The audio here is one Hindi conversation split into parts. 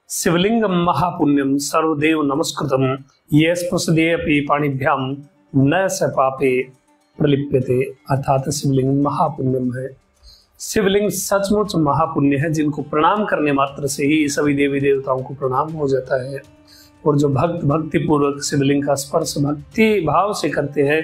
शिवलिंगम महापुण्यम सर्वदेव नमस्कृतम ये स्पृशदेयपि पाणिभ्याम न स पापे प्रलिप्यते। अर्थात शिवलिंग महापुण्यम है। शिवलिंग सचमुच महापुण्य है, जिनको प्रणाम करने मात्र से ही सभी देवी देवताओं को प्रणाम हो जाता है। और जो भक्त भक्ति पूर्वक शिवलिंग का स्पर्श भक्ति भाव से करते हैं,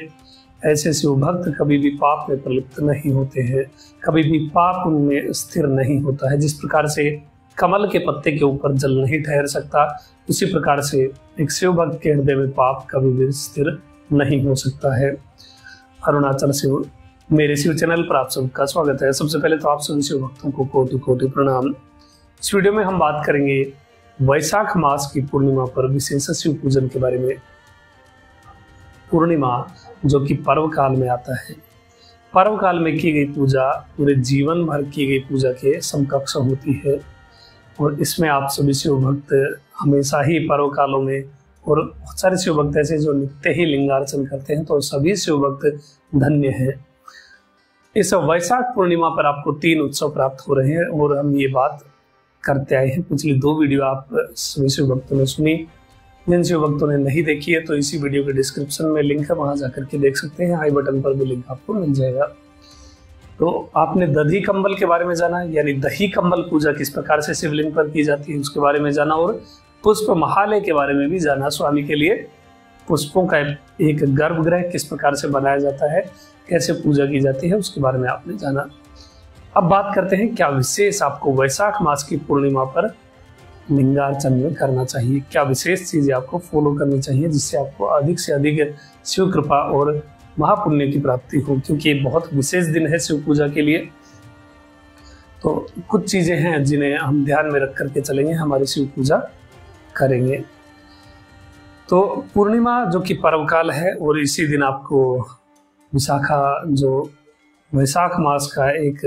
ऐसे शिव भक्त कभी भी पाप में प्रलिप्त नहीं होते हैं, कभी भी पाप उनमें स्थिर नहीं होता है। जिस प्रकार से कमल के पत्ते के ऊपर जल नहीं ठहर सकता, उसी प्रकार से एक शिव भक्त के हृदय में पाप कभी भी स्थिर नहीं हो सकता है। अरुणाचल शिव मेरे शिव चैनल पर आप सबका स्वागत है। सबसे पहले तो आप सभी शिव भक्तों को कोटि कोटि प्रणाम। इस वीडियो में हम बात करेंगे वैशाख मास की पूर्णिमा पर विशेष शिव पूजन के बारे में। पूर्णिमा जो कि पर्व काल में आता है, पर्व काल में की गई पूजा पूरे जीवन भर की गई पूजा के समकक्ष होती है। और इसमें आप सभी शिव भक्त हमेशा ही पर्व कालों में, और बहुत सारे शिव भक्त ऐसे जो नित्य ही लिंगार्चन करते हैं, तो सभी शिव भक्त धन्य हैं। इस वैशाख पूर्णिमा पर आपको 3 उत्सव प्राप्त हो रहे हैं और हम ये बात करते आए हैं। पिछली 2 वीडियो आप सभी शिव भक्तों ने सुनी। जिन शिव भक्तों ने नहीं देखी है तो इसी वीडियो के डिस्क्रिप्शन में लिंक है, वहां जाकर के देख सकते हैं। आई बटन पर भी लिंक आपको मिल जाएगा। तो आपने दधी कंबल के बारे में जाना, यानी दही कंबल पूजा किस प्रकार से शिवलिंग पर की जाती है उसके बारे में जाना, और पुष्प महालय के बारे में भी जाना। स्वामी के लिए पुष्पों का एक गर्भगृह किस प्रकार से बनाया जाता है, कैसे पूजा की जाती है, उसके बारे में आपने जाना। अब बात करते हैं क्या विशेष आपको वैशाख मास की पूर्णिमा पर लिंगार्चन में करना चाहिए, क्या विशेष चीजें आपको फॉलो करनी चाहिए जिससे आपको अधिक से अधिक शिव कृपा और महापुण्य की प्राप्ति हो, क्योंकि ये बहुत विशेष दिन है शिव पूजा के लिए। तो कुछ चीजें हैं जिन्हें हम ध्यान में रख करके चलेंगे, हमारी शिव पूजा करेंगे। तो पूर्णिमा जो कि पर्व काल है, और इसी दिन आपको विशाखा जो वैशाख मास का एक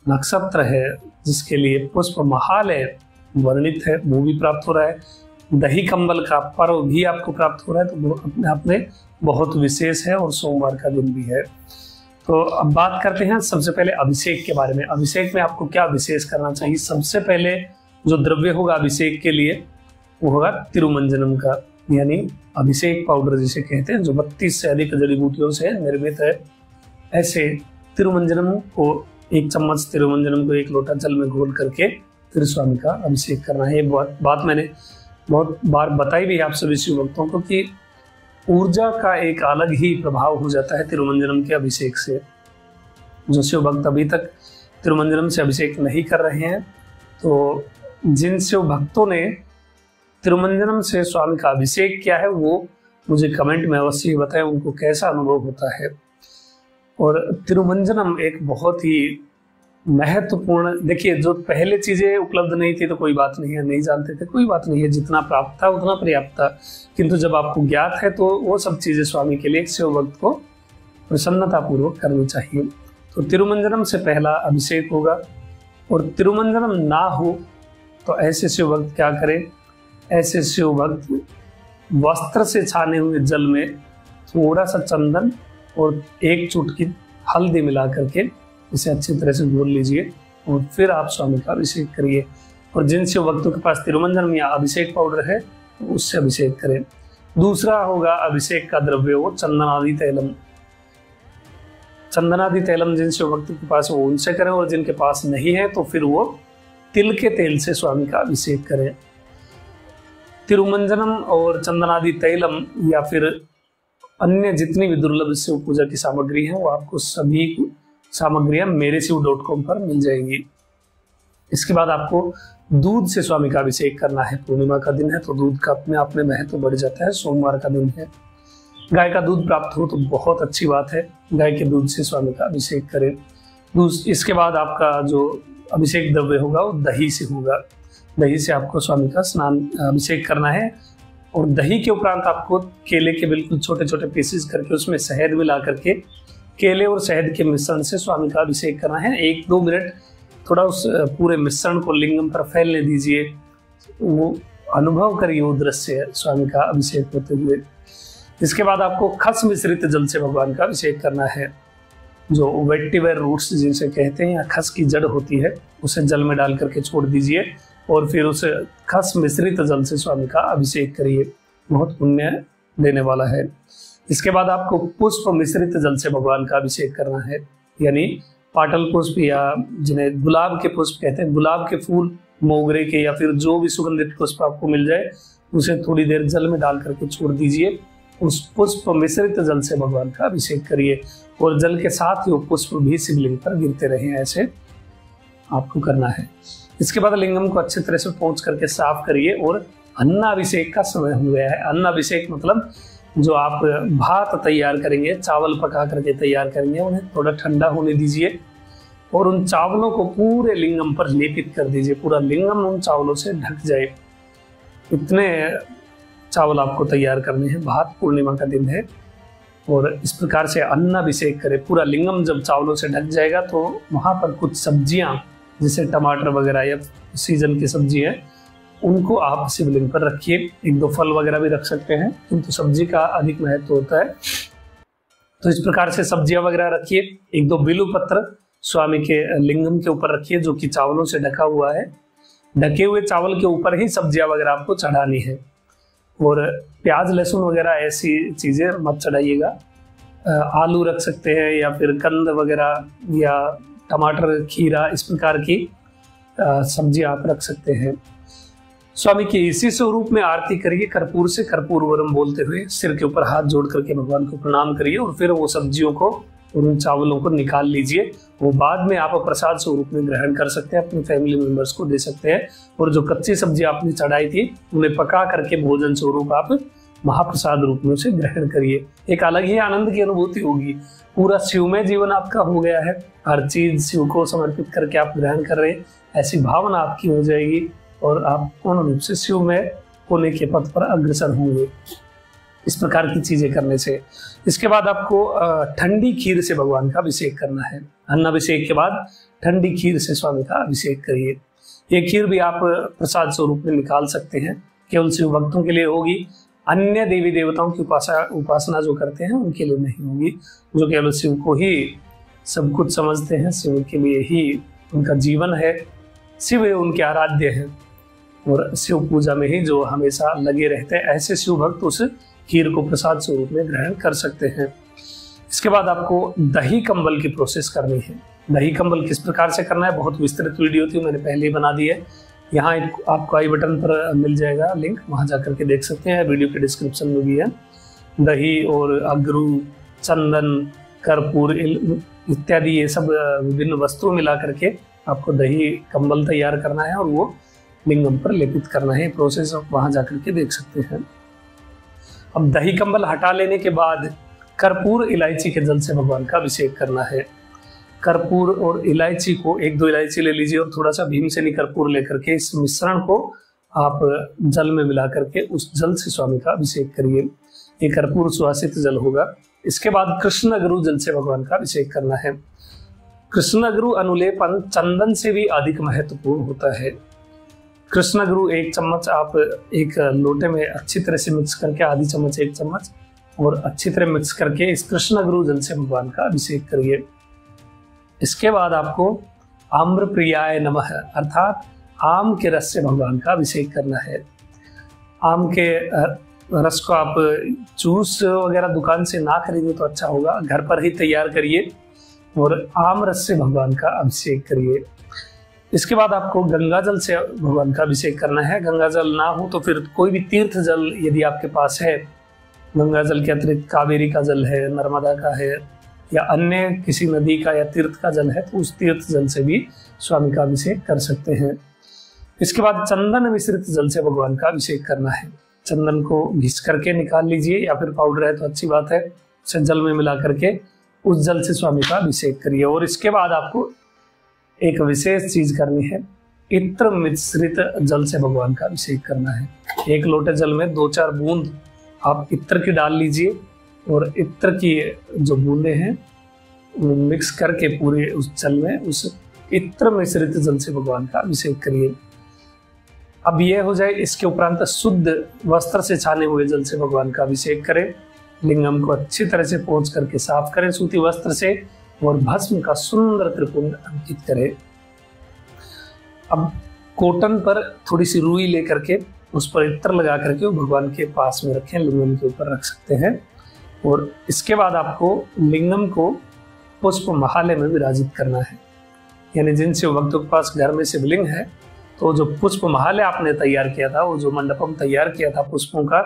नक्षत्र है जिसके लिए पुष्प महालय वर्णित है, वो भी प्राप्त हो रहा है। दही कंबल का पर्व भी आपको प्राप्त हो रहा है, तो वो अपने आप में बहुत विशेष है और सोमवार का दिन भी है। तो अब बात करते हैं सबसे पहले अभिषेक के बारे में। अभिषेक में आपको क्या विशेष करना चाहिए। सबसे पहले जो द्रव्य होगा अभिषेक के लिए वो होगा तिरुमंजनम का, यानी अभिषेक पाउडर जिसे कहते हैं, जो 32 से अधिक जड़ी बूटियों से निर्मित है। ऐसे तिरुमंजनम को 1 चम्मच तिरुमंजनम को 1 लोटा जल में घोल करके फिर स्वामी का अभिषेक करना है। ये बात मैंने बहुत बार बताई भी है आप सभी शिव भक्तों को कि ऊर्जा का एक अलग ही प्रभाव हो जाता है तिरुमंजनम के अभिषेक से। जो शिव भक्त अभी तक तिरुमंजनम से अभिषेक नहीं कर रहे हैं, तो जिन शिव भक्तों ने तिरुमंजनम से स्वामी का अभिषेक किया है वो मुझे कमेंट में अवश्य ही बताएं उनको कैसा अनुभव होता है। और तिरुमंजनम एक बहुत ही महत्वपूर्ण, देखिए जो पहले चीजें उपलब्ध नहीं थी तो कोई बात नहीं है, नहीं जानते थे कोई बात नहीं है, जितना प्राप्त था उतना पर्याप्त था। किंतु जब आपको ज्ञात है तो वो सब चीजें स्वामी के लिए एक शिव भक्त को प्रसन्नता पूर्वक करनी चाहिए। तो तिरुमंजनम से पहला अभिषेक होगा। और तिरुमंजनम ना हो तो ऐसे शिव भक्त क्या करें, ऐसे शिव भक्त वस्त्र से छाने हुए जल में थोड़ा सा चंदन और 1 चुटकी हल्दी मिला करके इसे अच्छी तरह से घोल लीजिए और फिर आप स्वामी का अभिषेक करिए। और जिन शिव भक्तों के पास तिरुमंजनम या अभिषेक पाउडर है उससे अभिषेक करें। दूसरा होगा अभिषेक का द्रव्य वो चंदनादि तैलम। चंदनादि तैलम जिन शिव भक्तों के पास वो उनसे करें, और जिनके पास नहीं है तो फिर वो तिल के तेल से स्वामी का अभिषेक करें। तिरुमंजनम और चंदनादि तैलम या फिर अन्य जितनी भी दुर्लभ शिव पूजा की सामग्री है वो आपको सभी सामग्रियां मेरेशिव.com पर मिल जाएंगी। इसके बाद आपको दूध से स्वामी का अभिषेक करना है। पूर्णिमा का दिन है तो दूध का अपने आप में महत्व बढ़ जाता है। सोमवार का दिन है, गाय का दूध प्राप्त हो तो बहुत अच्छी बात है, गाय के दूध से स्वामी का अभिषेक करें। इसके बाद आपका जो अभिषेक द्रव्य होगा वो दही से होगा। दही से आपको स्वामी का स्नान अभिषेक करना है। और दही के उपरांत आपको केले के बिल्कुल छोटे छोटे पीसेस करके उसमें शहद मिला करके केले और शहद के मिश्रण से स्वामी का अभिषेक करना है। 1-2 मिनट थोड़ा उस पूरे मिश्रण को लिंगम पर फैलने दीजिए, वो अनुभव करिए वो दृश्य स्वामी का अभिषेक होते हुए। इसके बाद आपको खस मिश्रित जल से भगवान का अभिषेक करना है। जो वेटिवर रूट्स जिनसे कहते हैं या खस की जड़ होती है उसे जल में डाल करके छोड़ दीजिए और फिर उस खस मिश्रित जल से स्वामी का अभिषेक करिए, बहुत पुण्य देने वाला है। इसके बाद आपको पुष्प मिश्रित जल से भगवान का अभिषेक करना है, यानी पाटल पुष्प या जिन्हें गुलाब के पुष्प कहते हैं, गुलाब के फूल, मोगरे के या फिर जो भी सुगंधित पुष्प आपको मिल जाए उसे थोड़ी देर जल में डाल करके छोड़ दीजिए। उस पुष्प मिश्रित जल से भगवान का अभिषेक करिए और जल के साथ ही वो पुष्प भी शिवलिंग पर गिरते रहे, ऐसे आपको करना है। इसके बाद लिंगम को अच्छी तरह से पोंछ करके साफ करिए और अन्नाभिषेक का समय हो गया है। अन्नाभिषेक मतलब जो आप भात तैयार करेंगे, चावल पका करके तैयार करेंगे, उन्हें थोड़ा ठंडा होने दीजिए और उन चावलों को पूरे लिंगम पर लेपित कर दीजिए, पूरा लिंगम उन चावलों से ढक जाए। इतने चावल आपको तैयार करने हैं, भात पूर्णिमा का दिन है, और इस प्रकार से अन्नाभिषेक करें। पूरा लिंगम जब चावलों से ढक जाएगा तो वहां पर कुछ सब्जियां जैसे टमाटर वगैरह या सीजन की सब्जी है उनको आप शिवलिंग पर रखिए। एक दो फल वगैरह भी रख सकते हैं, किंतु सब्जी का अधिक महत्व होता है, तो इस प्रकार से सब्जियां वगैरह रखिए। एक दो बिल्व पत्र स्वामी के लिंगम के ऊपर रखिए जो कि चावलों से ढका हुआ है। ढके हुए चावल के ऊपर ही सब्जियां वगैरह आपको चढ़ानी है, और प्याज लहसुन वगैरह ऐसी चीजें मत चढ़ाइएगा। आलू रख सकते हैं या फिर कंद वगैरह या टमाटर, खीरा, इस प्रकार की सब्जी आप रख सकते हैं। स्वामी के इसी स्वरूप में आरती करिए, कर्पूर से कर्पूर वरम बोलते हुए सिर के ऊपर हाथ जोड़ करके भगवान को प्रणाम करिए, और फिर वो सब्जियों को और उन चावलों को निकाल लीजिए। वो बाद में आप प्रसाद स्वरूप में ग्रहण कर सकते हैं, अपने फैमिली मेंबर्स को दे सकते हैं। और जो कच्ची सब्जी आपने चढ़ाई थी उन्हें पका करके भोजन स्वरूप आप महाप्रसाद रूप में उसे ग्रहण करिए। एक अलग ही आनंद की अनुभूति होगी। पूरा शिवमय जीवन आपका हो गया है, हर चीज शिव को समर्पित करके आप ग्रहण कर रहे हैं, ऐसी भावना आपकी हो जाएगी और आप पूर्ण रूप से शिवमय होने के पथ पर अग्रसर होंगे इस प्रकार की चीजें करने से। इसके बाद आपको ठंडी खीर से भगवान का अभिषेक करना है। अन्नाभिषेक के बाद ठंडी खीर से स्वामी का अभिषेक करिए। ये खीर भी आप प्रसाद स्वरूप में निकाल सकते हैं, केवल शिव भक्तों के लिए होगी, अन्य देवी देवताओं की उपासना जो करते हैं उनके लिए नहीं होगी। जो केवल शिव को ही सब कुछ समझते हैं, शिव के लिए ही उनका जीवन है, शिव उनके आराध्य हैं और शिव पूजा में ही जो हमेशा लगे रहते हैं, ऐसे शिव भक्त उस खीर को प्रसाद स्वरूप में ग्रहण कर सकते हैं। इसके बाद आपको दही कंबल की प्रोसेस करनी है। दही कंबल किस प्रकार से करना है, बहुत विस्तृत वीडियो थी, मैंने पहले ही बना दी है। यहाँ आपको आई बटन पर मिल जाएगा लिंक, वहां जाकर के देख सकते हैं, वीडियो के डिस्क्रिप्शन में भी है। दही और अगरू, चंदन, कर्पूर इत्यादि ये सब विभिन्न वस्तु मिला करके आपको दही कंबल तैयार करना है और वो लिंगम पर लेपित करना है। प्रोसेस आप वहां जाकर के देख सकते हैं। अब दही कंबल हटा लेने के बाद कर्पूर इलायची के जल से भगवान का अभिषेक करना है। कर्पूर और इलायची को, एक दो इलायची ले लीजिए और थोड़ा सा भीमसेनी कर्पूर लेकर के इस मिश्रण को आप जल में मिला करके उस जल से स्वामी का अभिषेक करिए। ये कर्पूर सुवासित जल होगा। इसके बाद कृष्णगुरु जल से भगवान का अभिषेक करना है। कृष्णगुरु अनुलेपन चंदन से भी अधिक महत्वपूर्ण होता है। कृष्णगुरु 1 चम्मच आप एक लोटे में अच्छी तरह से मिक्स करके, आधी चम्मच 1 चम्मच, और अच्छी तरह मिक्स करके इस कृष्णगुरु जल से भगवान का अभिषेक करिए। इसके बाद आपको आम्र प्रियाय नमः अर्थात आम के रस से भगवान का अभिषेक करना है। आम के रस को आप जूस वगैरह दुकान से ना खरीदे तो अच्छा होगा, घर पर ही तैयार करिए और आम रस से भगवान का अभिषेक करिए। इसके बाद आपको गंगा जल से भगवान का अभिषेक करना है। गंगा जल ना हो तो फिर कोई भी तीर्थ जल यदि आपके पास है, गंगा जल के अतिरिक्त कावेरी का जल है, नर्मदा का है या अन्य किसी नदी का या तीर्थ का जल है, तो उस तीर्थ जल से भी स्वामी का अभिषेक कर सकते हैं। इसके बाद चंदन मिश्रित जल से भगवान का अभिषेक करना है। चंदन को घिस करके निकाल लीजिए या फिर पाउडर है तो अच्छी बात है, उसे जल में मिला करके उस जल से स्वामी का अभिषेक करिए। और इसके बाद आपको एक विशेष चीज करनी है, इत्र मिश्रित जल से भगवान का अभिषेक करना है। एक लोटे जल में 2-4 बूंद आप इत्र की डाल लीजिए और इत्र की जो बूंदे हैं वो मिक्स करके पूरे उस जल में उस इत्र मिश्रित जल से भगवान का अभिषेक करिए। अब यह हो जाए, इसके उपरांत शुद्ध वस्त्र से छाने हुए जल से भगवान का अभिषेक करें। लिंगम को अच्छी तरह से पोंछ करके साफ करें सूती वस्त्र से और भस्म का सुंदर त्रिपुंड अंकित करें। अब कॉटन पर थोड़ी सी रुई लेकर के उस पर इत्र लगा करके वो भगवान के पास में रखें, लिंगम के ऊपर रख सकते हैं। और इसके बाद आपको लिंगम को पुष्प महाले में विराजित करना है। यानी जिन शिव भक्तों के पास घर में शिवलिंग है तो जो पुष्प महाले आपने तैयार किया था, वो जो मंडपम तैयार किया था पुष्पों का,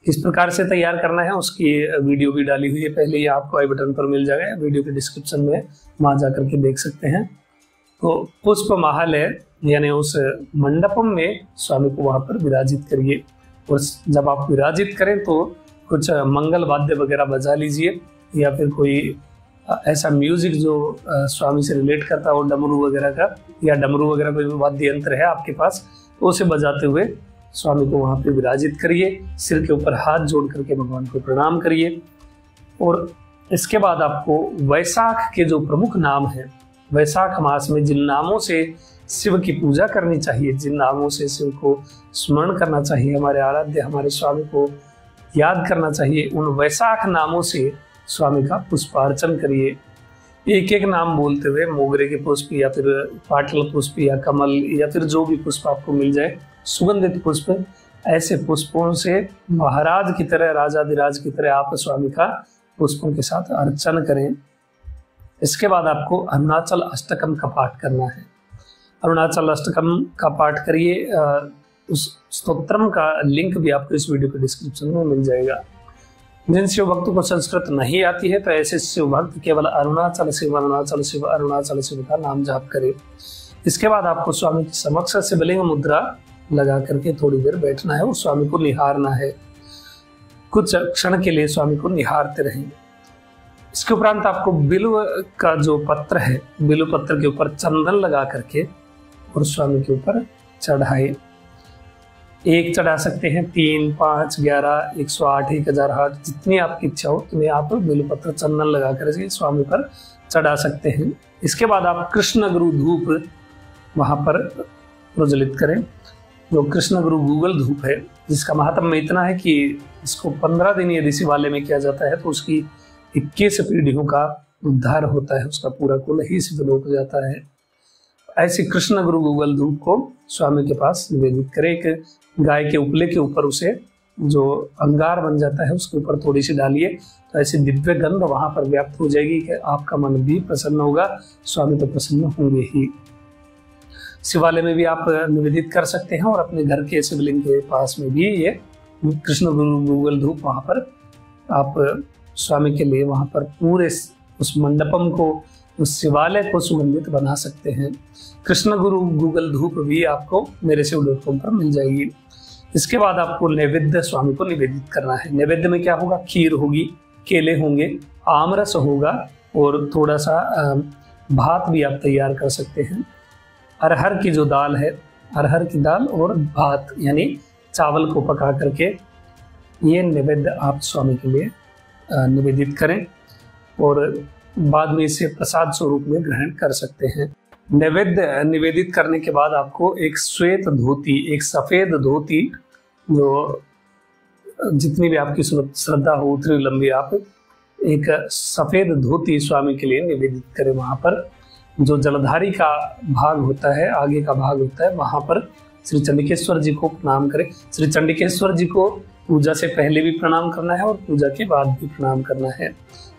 किस प्रकार से तैयार करना है उसकी वीडियो भी डाली हुई है पहले, ये आपको आई बटन पर मिल जाएगा, वीडियो के डिस्क्रिप्शन में वहां जाकर के देख सकते हैं। तो पुष्प महालय यानी उस मंडपम में स्वामी को वहां पर विराजित करिए। और जब आप विराजित करें तो कुछ मंगल वाद्य वगैरह बजा लीजिए, या फिर कोई ऐसा म्यूजिक जो स्वामी से रिलेट करता हो, डमरू वगैरह का, या डमरू वगैरह कोई वाद्य यंत्र है आपके पास तो उसे बजाते हुए स्वामी को वहां पे विराजित करिए। सिर के ऊपर हाथ जोड़ करके भगवान को प्रणाम करिए। और इसके बाद आपको वैशाख के जो प्रमुख नाम है, वैशाख मास में जिन नामों से शिव की पूजा करनी चाहिए, जिन नामों से शिव को स्मरण करना चाहिए, हमारे आराध्य हमारे स्वामी को याद करना चाहिए, उन वैशाख नामों से स्वामी का पुष्पार्चन करिए। एक एक नाम बोलते हुए मोगरे के पुष्प या फिर पाटल पुष्प या कमल या फिर जो भी पुष्प आपको मिल जाए, सुगंधित पुष्प, ऐसे पुष्पों से महाराज की तरह, राजाधिराज की तरह आप स्वामी का पुष्पों के साथ अर्चन करें। इसके बाद आपको अरुणाचल अष्टकम का पाठ करना है। अरुणाचल अष्टकम का पाठ करिए। उस स्तोत्रम का लिंक भी आपको इस वीडियो के डिस्क्रिप्शन में मिल जाएगा। जिन शिव भक्तों को संस्कृत नहीं आती है तो ऐसे शिव भक्त केवल अरुणाचल शिव अरुणाचल शिव अरुणाचल शिव का नाम जाप करें। इसके बाद आपको स्वामी के समक्ष शिवलिंग मुद्रा लगा करके थोड़ी देर बैठना है और स्वामी को निहारना है। कुछ क्षण के लिए स्वामी को निहारते रहें। इसके उपरांत आपको बिल्व का जो पत्र है, बिल्व पत्र के ऊपर चंदन लगा करके और स्वामी के ऊपर चढ़ाए। एक चढ़ा सकते हैं, 3, 5, 11, 108, 1008, जितनी आपकी इच्छा हो उतनी आप बिल्वपत्र चंदन लगा कर स्वामी पर चढ़ा सकते हैं। इसके बाद आप कृष्ण गुरु धूप वहां पर प्रज्वलित करें। जो कृष्ण गुरु गूगल धूप है, जिसका महात्म्य इतना है कि इसको 15 दिन यदि शिवालय में किया जाता है तो उसकी 21 पीढ़ियों का उद्धार होता है, उसका पूरा कुल ही सिद्धलोक जाता है। ऐसे कृष्ण गुरु गूगल धूप को स्वामी के पास निवेदित करें। एक गाय के उपले के ऊपर उसे जो अंगार बन जाता है उसके ऊपर थोड़ी सी डालिए, तो ऐसी दिव्य गंध वहां पर व्याप्त हो जाएगी कि आपका मन भी प्रसन्न होगा, स्वामी तो प्रसन्न होंगे ही। शिवालय में भी आप निवेदित कर सकते हैं और अपने घर के शिवलिंग के पास में भी ये कृष्ण गुरु गूगल धूप वहां पर आप स्वामी के लिए वहां पर पूरे उस मंडपम को, उस शिवालय को सुगंधित बना सकते हैं। कृष्ण गुरु गूगल धूप भी आपको मेरे शिव.com पर मिल जाएगी। इसके बाद आपको नैवेद्य स्वामी को निवेदित करना है। नैवेद्य में क्या होगा? खीर होगी, केले होंगे, आमरस होगा और थोड़ा सा भात भी आप तैयार कर सकते हैं। अरहर की जो दाल है, अरहर की दाल और भात यानी चावल को पका करके ये नैवेद्य आप स्वामी के लिए निवेदित करें और बाद में इसे प्रसाद स्वरूप में ग्रहण कर सकते हैं। नैवेद्य निवेदित करने के बाद आपको एक श्वेत धोती, एक सफेद धोती, जो जितनी भी आपकी श्रद्धा हो उतनी लंबी आप एक सफेद धोती स्वामी के लिए निवेदित करें। वहां पर जो जलधारी का भाग होता है, आगे का भाग होता है, वहां पर श्री चंडिकेश्वर जी को प्रणाम करें। श्री चंडिकेश्वर जी को पूजा से पहले भी प्रणाम करना है और पूजा के बाद भी प्रणाम करना है।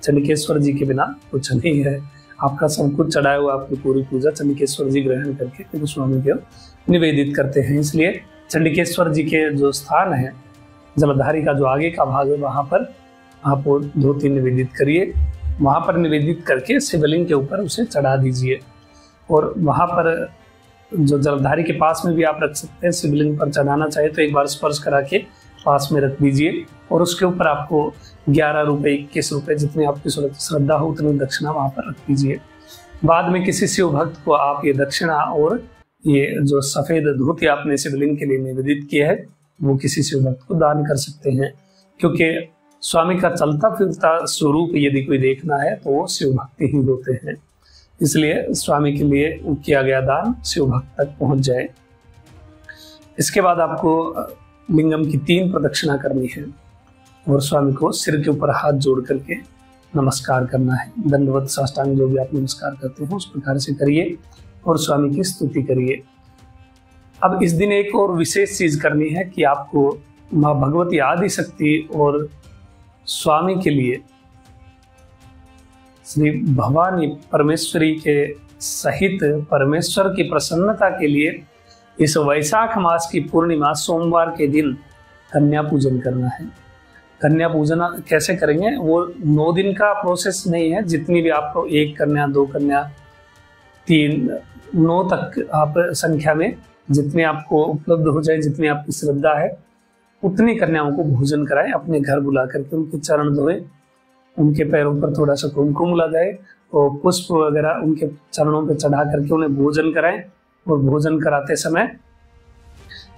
चंडिकेश्वर जी के बिना कुछ नहीं है। आपका सब कुछ चढ़ाया हुआ, आपकी पूरी पूजा चंडिकेश्वर जी ग्रहण करके फिर स्वामी को निवेदित करते हैं। इसलिए चंडिकेश्वर जी के जो स्थान है, जलधारी का जो आगे का भाग है, वहां पर आप धोती निवेदित करिए। वहां पर निवेदित करके शिवलिंग के ऊपर उसे चढ़ा दीजिए और वहां पर जो जलधारी के पास में भी आप रख सकते हैं। शिवलिंग पर चढ़ाना चाहे तो एक बार स्पर्श करा के पास में रख दीजिए और उसके ऊपर आपको 11 रुपए, 21 रुपए, जितनी आपकी श्रद्धा हो उतनी दक्षिणा वहां पर रख दीजिए। बाद में किसी शिव भक्त को आप ये दक्षिणा और ये जो सफेद धोती आपने शिवलिंग के लिए निवेदित किया है वो किसी शिव भक्त को दान कर सकते हैं, क्योंकि स्वामी का चलता फिरता स्वरूप यदि कोई देखना है तो वो शिव भक्ति ही होते हैं। इसलिए स्वामी के लिए किया गया दान शिव भक्त तक पहुंच जाए। इसके बाद आपको लिंगम की 3 प्रदक्षिणा करनी है और स्वामी को सिर के ऊपर हाथ जोड़ करके नमस्कार करना है। दंडवत साष्टांग जो भी आप नमस्कार करते हैं उस प्रकार से करिए और स्वामी की स्तुति करिए। अब इस दिन एक और विशेष चीज करनी है कि आपको माँ भगवती आदि शक्ति और स्वामी के लिए, श्री भवानी परमेश्वरी के सहित परमेश्वर की प्रसन्नता के लिए इस वैशाख मास की पूर्णिमा सोमवार के दिन कन्या पूजन करना है। कन्या पूजन कैसे करेंगे, वो 9 दिन का प्रोसेस नहीं है। जितनी भी आपको 1 कन्या, 2 कन्या, 3, 9 तक आप संख्या में जितने आपको उपलब्ध हो जाए, जितनी आपकी श्रद्धा है, उतनी कन्याओं को भोजन कराएं। अपने घर बुला करके उनके चरण धोएं, उनके पैरों पर थोड़ा सा कुमकुम लगाए और पुष्प वगैरह उनके चरणों पर चढ़ा करके उन्हें भोजन कराएं। और भोजन कराते समय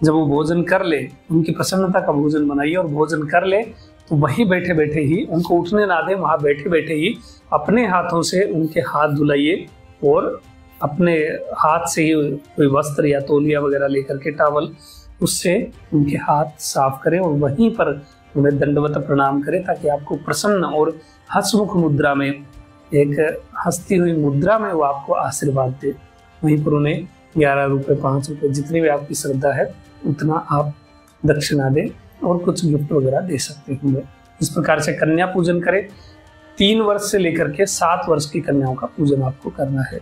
जब वो भोजन कर ले, उनकी प्रसन्नता का भोजन बनाइए और भोजन कर ले तो वहीं बैठे बैठे ही, उनको उठने ना दें, वहां बैठे बैठे ही अपने हाथों से उनके हाथ धुलाइए और अपने हाथ से ही कोई वस्त्र या तौलिया वगैरह लेकर के, टॉवल, उससे उनके हाथ साफ करें और वहीं पर उन्हें दंडवत प्रणाम करें, ताकि आपको प्रसन्न और हंसमुख मुद्रा में, एक हंसती हुई मुद्रा में वो आपको आशीर्वाद दे। वहीं पर उन्हें 11 रुपये, 5 रुपये, जितनी भी आपकी श्रद्धा है उतना आप दक्षिणा दें और कुछ गिफ्ट वगैरह दे सकते हैं। इस प्रकार से कन्या पूजन करें। 3 वर्ष से लेकर के 7 वर्ष की कन्याओं का पूजन आपको करना है।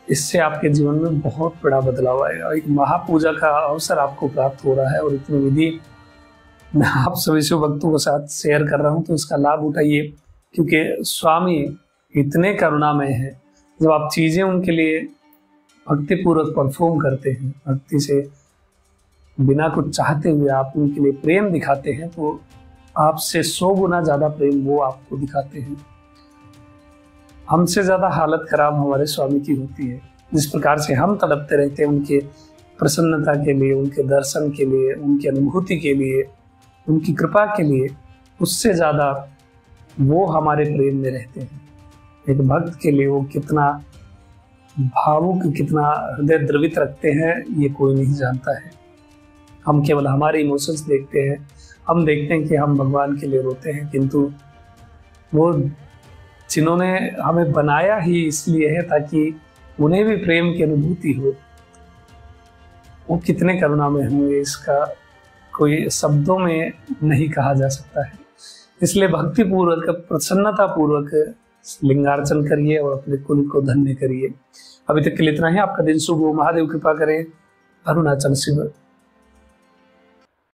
इससे आपके जीवन में बहुत बड़ा बदलाव आएगा। एक महापूजा का अवसर आपको प्राप्त हो रहा है और इतनी विधि मैं आप सभी शिव भक्तों के साथ शेयर कर रहा हूं, तो इसका लाभ उठाइए, क्योंकि स्वामी इतने करुणामय है। जब आप चीजें उनके लिए भक्ति पूर्वक परफॉर्म करते हैं, भक्ति से बिना कुछ चाहते हुए आप उनके लिए प्रेम दिखाते हैं, तो आपसे 100 गुना ज्यादा प्रेम वो आपको दिखाते हैं। हमसे ज्यादा हालत खराब हमारे स्वामी की होती है। जिस प्रकार से हम तड़पते रहते हैं उनके प्रसन्नता के लिए, उनके दर्शन के लिए, उनकी अनुभूति के लिए, उनकी कृपा के लिए, उससे ज्यादा वो हमारे प्रेम में रहते हैं। एक भक्त के लिए वो कितना भावुक, कितना हृदय द्रवित रखते हैं, ये कोई नहीं जानता है। हम केवल हमारे इमोशंस देखते हैं, हम देखते हैं कि हम भगवान के लिए रोते हैं, किंतु वो जिन्होंने हमें बनाया ही इसलिए है ताकि उन्हें भी प्रेम की अनुभूति हो, वो कितने करुणामय होंगे, इसका कोई शब्दों में नहीं कहा जा सकता है। इसलिए भक्ति पूर्वक, प्रसन्नता पूर्वक लिंगार्चन करिए और अपने कुल को धन्य करिए। अभी तक के लिए इतना ही। आपका दिन शुभ हो, महादेव कृपा करें। अरुणाचल शिव।